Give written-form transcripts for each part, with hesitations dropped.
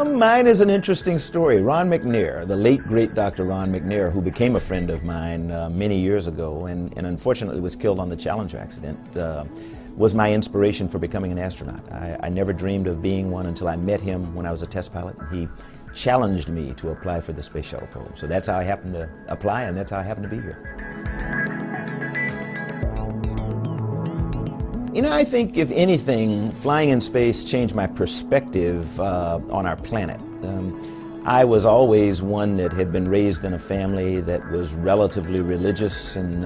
Mine is an interesting story. Ron McNair, the late great Dr. Ron McNair, who became a friend of mine many years ago and unfortunately was killed on the Challenger accident, was my inspiration for becoming an astronaut. I never dreamed of being one until I met him when I was a test pilot. He challenged me to apply for the Space Shuttle program. So that's how I happened to apply, and that's how I happened to be here. You know, I think, if anything, flying in space changed my perspective on our planet. I was always one that had been raised in a family that was relatively religious and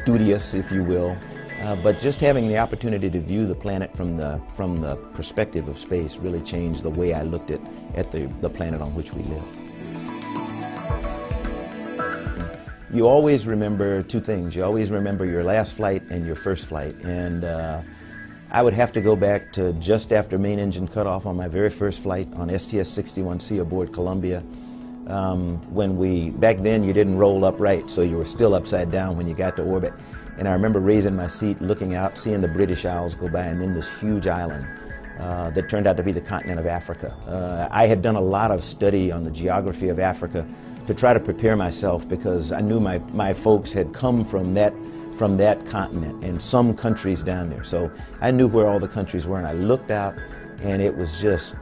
studious, if you will. But just having the opportunity to view the planet from the perspective of space really changed the way I looked at the planet on which we live. You always remember two things. You always remember your last flight and your first flight. And I would have to go back to just after main engine cutoff on my very first flight on STS-61C aboard Columbia. Back then you didn't roll upright, so you were still upside down when you got to orbit. And I remember raising my seat, looking out, seeing the British Isles go by, and then this huge island that turned out to be the continent of Africa. I had done a lot of study on the geography of Africa to try to prepare myself, because I knew my folks had come from that continent and some countries down there. So I knew where all the countries were, and I looked out, and it was just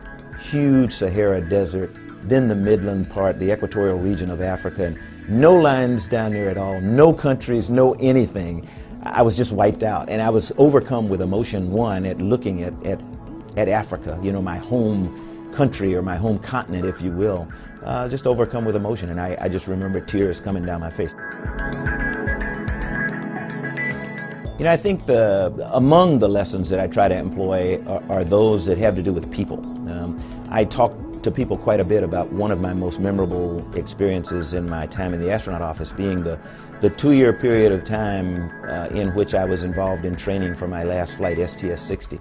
huge Sahara Desert, then the Midland part, the equatorial region of Africa, and no lines down there at all, no countries, no anything. I was just wiped out, and I was overcome with emotion, one, at looking at Africa, you know, my home country, or my home continent, if you will, just overcome with emotion, and I just remember tears coming down my face. You know, I think among the lessons that I try to employ are those that have to do with people. I talk to people quite a bit about one of my most memorable experiences in my time in the astronaut office being the 2-year period of time in which I was involved in training for my last flight, STS-60,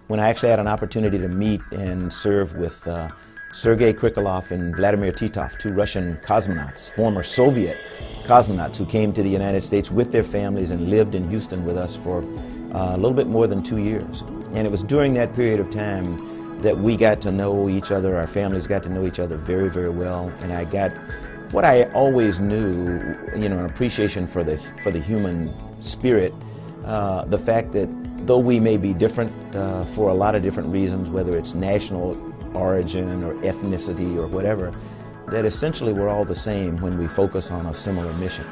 when I actually had an opportunity to meet and serve with Sergei Krikalev and Vladimir Titov, 2 Russian cosmonauts, former Soviet cosmonauts, who came to the United States with their families and lived in Houston with us for a little bit more than 2 years. And it was during that period of time that we got to know each other, our families got to know each other very, very well, and I got what I always knew, you know, an appreciation for the human spirit, the fact that though we may be different for a lot of different reasons, whether it's national origin or ethnicity or whatever, that essentially we're all the same when we focus on a similar mission.